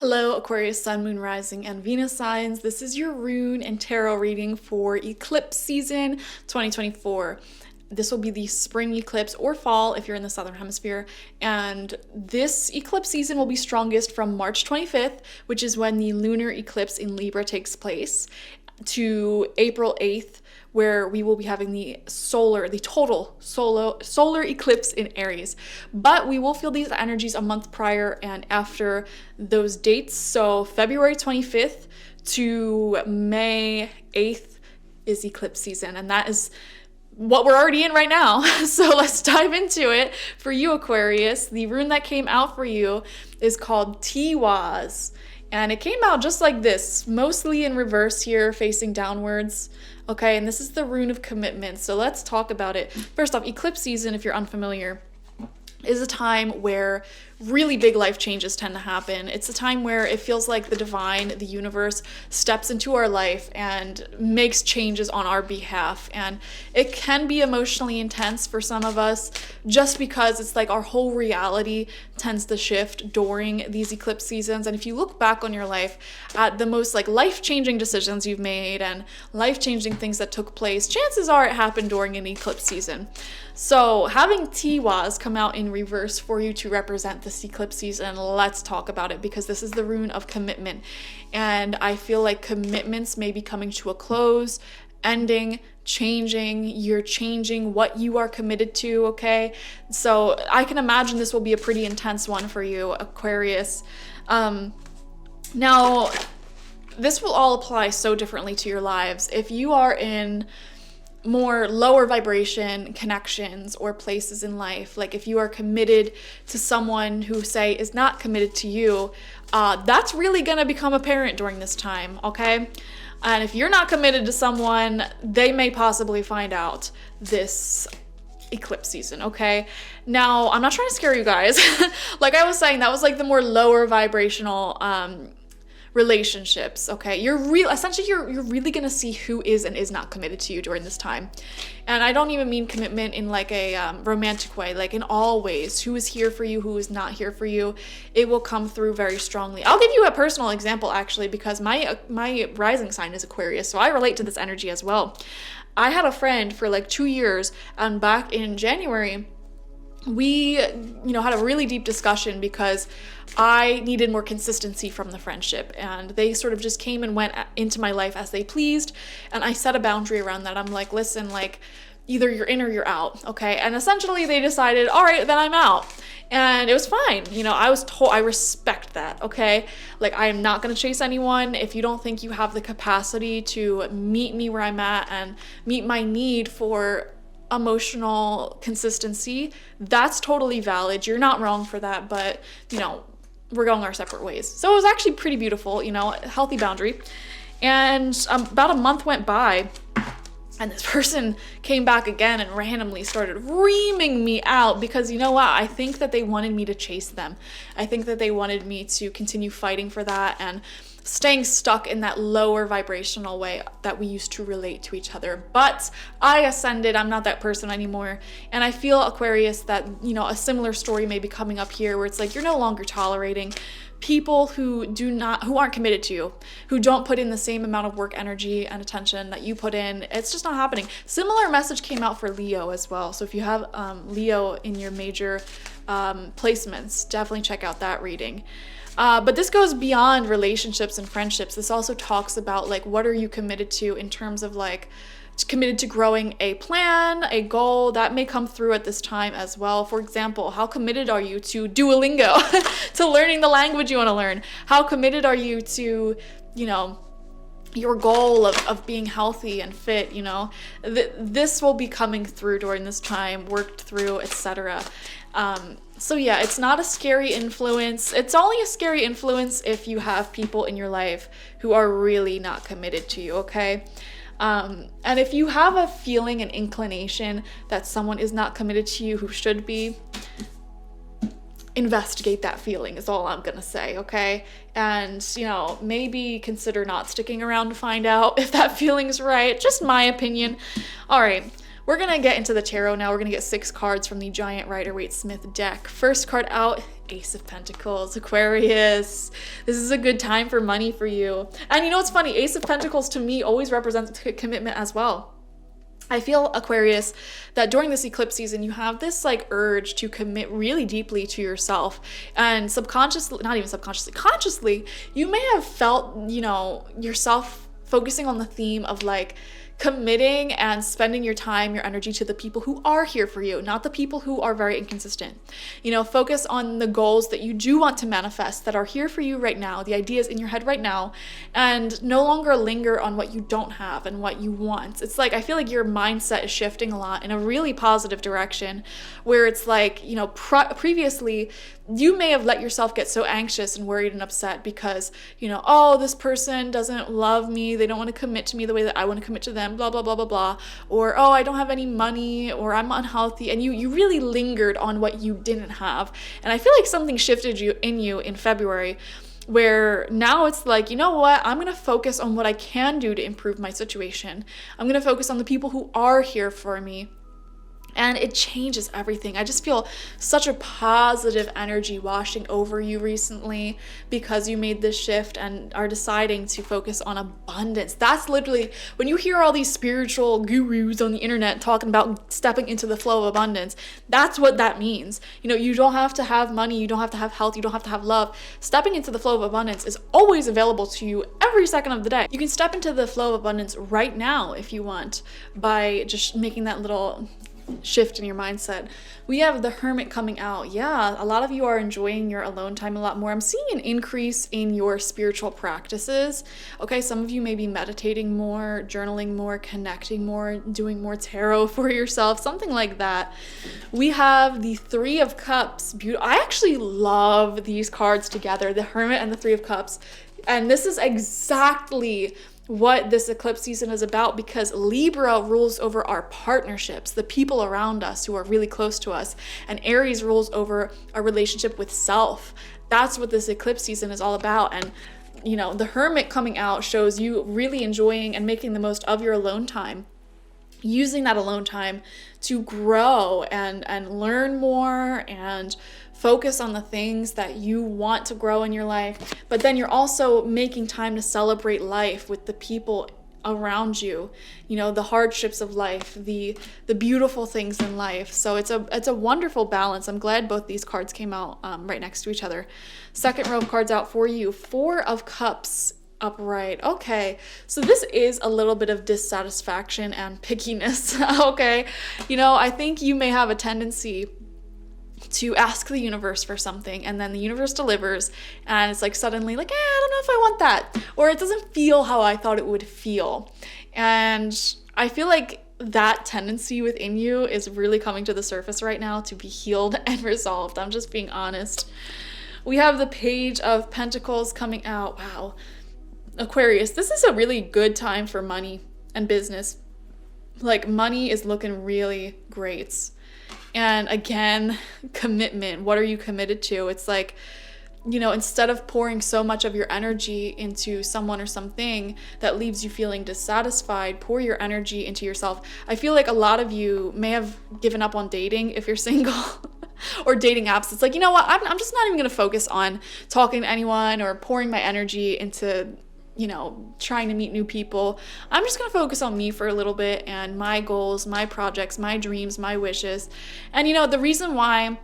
Hello, Aquarius, Sun, Moon, Rising, and Venus signs. This is your rune and tarot reading for Eclipse season 2024. This will be the spring eclipse or fall if you're in the southern hemisphere. And this eclipse season will be strongest from March 25th, which is when the lunar eclipse in Libra takes place, to April 8th, where we will be having the total solar eclipse in Aries. But we will feel these energies a month prior and after those dates. So February 25th to May 8th is eclipse season, and that is what we're already in right now. So let's dive into it. For you, Aquarius, the rune that came out for you is called Tiwaz. And it came out just like this, mostly in reverse here, facing downwards. Okay, and this is the rune of commitment. So let's talk about it. First off, eclipse season, if you're unfamiliar, is a time where really big life changes tend to happen. It's a time where it feels like the divine, the universe, steps into our life and makes changes on our behalf. And it can be emotionally intense for some of us just because it's like our whole reality tends to shift during these eclipse seasons. And if you look back on your life at the most like life-changing decisions you've made and life-changing things that took place, chances are it happened during an eclipse season. So having Tiwaz come out in reverse for you to represent this eclipse season, let's talk about it, because this is the rune of commitment. And I feel like commitments may be coming to a close, ending, changing. You're changing what you are committed to, okay? So I can imagine this will be a pretty intense one for you, Aquarius. Now, this will all apply so differently to your lives. If you are in more lower vibration connections or places in life, like if you are committed to someone who, say, is not committed to you, that's really gonna become apparent during this time, okay? And if you're not committed to someone, they may possibly find out this eclipse season, okay? Now, I'm not trying to scare you guys. Like I was saying, that was like the more lower vibrational relationships, okay? You're really gonna see who is and is not committed to you during this time. And I don't even mean commitment in like a romantic way, like in all ways. Who is here for you, who is not here for you, it will come through very strongly. I'll give you a personal example actually, because my rising sign is Aquarius, so I relate to this energy as well. I had a friend for like 2 years, and back in January we had a really deep discussion because I needed more consistency from the friendship, and they sort of just came and went into my life as they pleased, and I set a boundary around that. I'm like, listen, like, either you're in or you're out, okay? And essentially they decided, all right, then I'm out. And it was fine. I respect that, okay? Like, I am not gonna chase anyone. If you don't think you have the capacity to meet me where I'm at and meet my need for emotional consistency, that's totally valid. You're not wrong for that, but we're going our separate ways. So it was actually pretty beautiful, a healthy boundary. And about a month went by, and this person came back again and randomly started reaming me out because, you know what, I think that they wanted me to chase them. I think that they wanted me to continue fighting for that and staying stuck in that lower vibrational way that we used to relate to each other. But I ascended. I'm not that person anymore. And I feel, Aquarius, that, a similar story may be coming up here, where it's like you're no longer tolerating people who aren't committed to you, who don't put in the same amount of work, energy, and attention that you put in. It's just not happening. Similar message came out for Leo as well. So if you have Leo in your major placements, definitely check out that reading. But this goes beyond relationships and friendships. This also talks about, like, what are you committed to in terms of, like, committed to growing a plan, a goal that may come through at this time as well. For example, how committed are you to Duolingo, to learning the language you want to learn? How committed are you to, your goal of being healthy and fit? This will be coming through during this time, worked through, etc. So yeah, it's not a scary influence. It's only a scary influence if you have people in your life who are really not committed to you, okay? And if you have a feeling, an inclination that someone is not committed to you who should be, investigate that feeling is all I'm gonna say, okay? And, maybe consider not sticking around to find out if that feeling's right. Just my opinion. All right. We're gonna get into the tarot now. We're gonna get 6 cards from the Giant Rider-Waite-Smith deck. First card out Ace of Pentacles, Aquarius. This is a good time for money for you. And you know what's funny? Ace of Pentacles to me always represents commitment as well. I feel, Aquarius, that during this eclipse season, you have this like urge to commit really deeply to yourself, and subconsciously, not even subconsciously, consciously, you may have felt, you know, yourself focusing on the theme of like committing and spending your time, your energy to the people who are here for you, not the people who are very inconsistent. You know, focus on the goals that you do want to manifest, that are here for you right now, the ideas in your head right now, and no longer linger on what you don't have and what you want. It's like, I feel like your mindset is shifting a lot in a really positive direction, where it's like, you know, previously you may have let yourself get so anxious and worried and upset because, you know, oh, this person doesn't love me, they don't want to commit to me the way that I want to commit to them, blah, blah, blah, blah, blah. Or, oh, I don't have any money, or I'm unhealthy. And you really lingered on what you didn't have. And I feel like something shifted in you in February, where now it's like, you know what, I'm going to focus on what I can do to improve my situation. I'm going to focus on the people who are here for me. And it changes everything. I just feel such a positive energy washing over you recently because you made this shift and are deciding to focus on abundance. That's literally, when you hear all these spiritual gurus on the internet talking about stepping into the flow of abundance, that's what that means. You know, you don't have to have money, you don't have to have health, you don't have to have love. Stepping into the flow of abundance is always available to you every second of the day. You can step into the flow of abundance right now if you want, by just making that little shift in your mindset. We have the Hermit coming out. Yeah, a lot of you are enjoying your alone time a lot more. I'm seeing an increase in your spiritual practices. Okay, some of you may be meditating more, journaling more, connecting more, doing more tarot for yourself, something like that. We have the Three of Cups. I actually love these cards together, the Hermit and the Three of Cups. And this is exactly what this eclipse season is about, because Libra rules over our partnerships, the people around us who are really close to us, and Aries rules over our relationship with self. That's what this eclipse season is all about. And you know, the Hermit coming out shows you really enjoying and making the most of your alone time, using that alone time to grow and learn more and focus on the things that you want to grow in your life. But then you're also making time to celebrate life with the people around you, you know, the hardships of life, the beautiful things in life. So it's a wonderful balance. I'm glad both these cards came out right next to each other. Second row of cards out for you. Four of Cups upright. Okay, so this is a little bit of dissatisfaction and pickiness. Okay, you know, I think you may have a tendency to ask the universe for something, and then the universe delivers, and it's like suddenly like, I don't know if I want that, or it doesn't feel how I thought it would feel. And I feel like that tendency within you is really coming to the surface right now to be healed and resolved. I'm just being honest. We have the Page of Pentacles coming out. Wow. Aquarius, this is a really good time for money and business. Like, money is looking really great. And again, commitment. What are you committed to? It's like, you know, instead of pouring so much of your energy into someone or something that leaves you feeling dissatisfied, pour your energy into yourself. I feel like a lot of you may have given up on dating if you're single. Or dating apps. It's like, you know what, I'm just not even going to focus on talking to anyone or pouring my energy into, you know, trying to meet new people. I'm just going to focus on me for a little bit and my goals, my projects, my dreams, my wishes. And you know, the reason why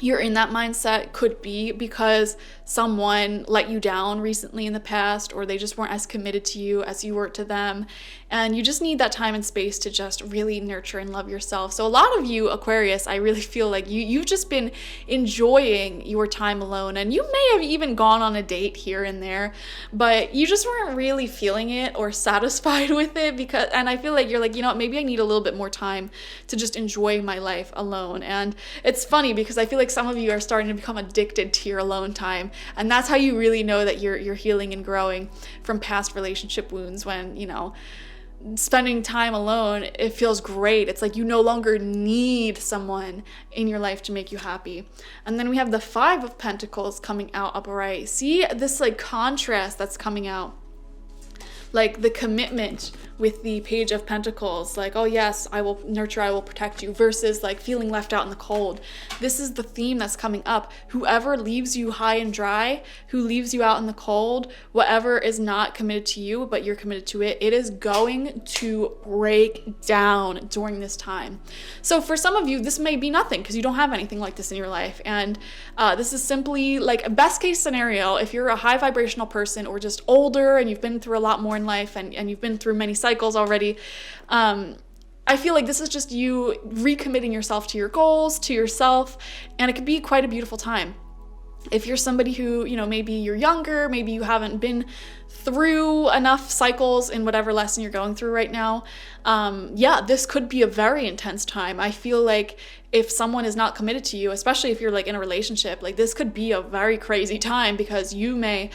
you're in that mindset could be because someone let you down recently in the past, or they just weren't as committed to you as you were to them. And you just need that time and space to just really nurture and love yourself. So a lot of you, Aquarius, I really feel like you've just been enjoying your time alone. And you may have even gone on a date here and there, but you just weren't really feeling it or satisfied with it, and I feel like you're like, you know what, maybe I need a little bit more time to just enjoy my life alone. And it's funny because I feel like some of you are starting to become addicted to your alone time. And that's how you really know that you're healing and growing from past relationship wounds, when, you know, spending time alone, it feels great. It's like you no longer need someone in your life to make you happy. And then we have the Five of Pentacles coming out upright. See this like contrast that's coming out, like the commitment with the Page of Pentacles, like, oh yes, I will nurture, I will protect you, versus like feeling left out in the cold. This is the theme that's coming up. Whoever leaves you high and dry, who leaves you out in the cold, whatever is not committed to you, but you're committed to it, it is going to break down during this time. So for some of you, this may be nothing because you don't have anything like this in your life. And this is simply like a best case scenario. If you're a high vibrational person or just older and you've been through a lot more in life and you've been through many cycles already, I feel like this is just you recommitting yourself to your goals, to yourself, and it could be quite a beautiful time. If you're somebody who, you know, maybe you're younger, maybe you haven't been through enough cycles in whatever lesson you're going through right now, yeah, this could be a very intense time. I feel like if someone is not committed to you, especially if you're like in a relationship, like this could be a very crazy time because you may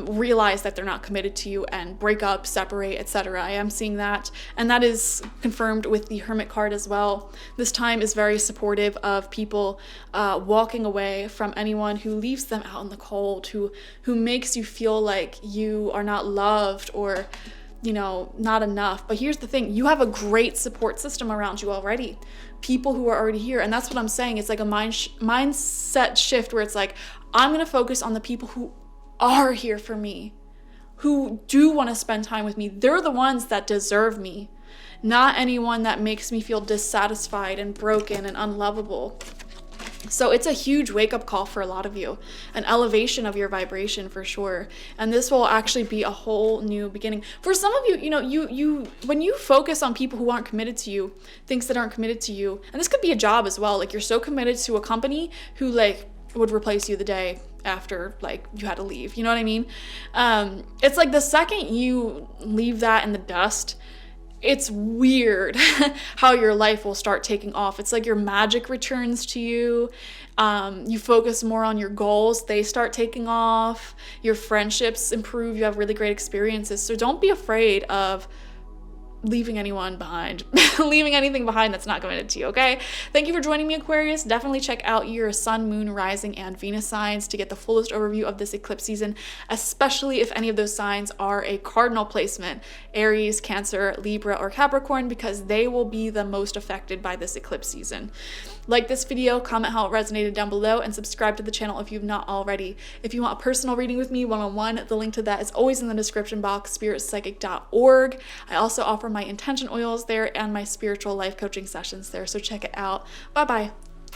realize that they're not committed to you and break up, separate, etc. I am seeing that, and that is confirmed with the Hermit card as well. This time is very supportive of people walking away from anyone who leaves them out in the cold, who makes you feel like you are not loved or, you know, not enough. But here's the thing, you have a great support system around you already. People who are already here, and that's what I'm saying. It's like a mindset shift where it's like, I'm going to focus on the people who are here for me, who do want to spend time with me. They're the ones that deserve me, not anyone that makes me feel dissatisfied and broken and unlovable. So it's a huge wake-up call for a lot of you, an elevation of your vibration for sure. And this will actually be a whole new beginning. For some of you, you know, you when you focus on people who aren't committed to you, things that aren't committed to you, and this could be a job as well, like you're so committed to a company who like would replace you the day after like you had to leave, you know what I mean? It's like the second you leave that in the dust, it's weird how your life will start taking off. It's like your magic returns to you. You focus more on your goals, they start taking off. Your friendships improve, you have really great experiences. So don't be afraid of leaving anyone behind, leaving anything behind that's not committed to you, okay? Thank you for joining me, Aquarius. Definitely check out your sun, moon, rising, and Venus signs to get the fullest overview of this eclipse season, especially if any of those signs are a cardinal placement, Aries, Cancer, Libra, or Capricorn, because they will be the most affected by this eclipse season. Like this video, comment how it resonated down below, and subscribe to the channel if you've not already. If you want a personal reading with me one-on-one, the link to that is always in the description box, spiritpsychic.org. I also offer my intention oils there and my spiritual life coaching sessions there, so check it out. Bye-bye.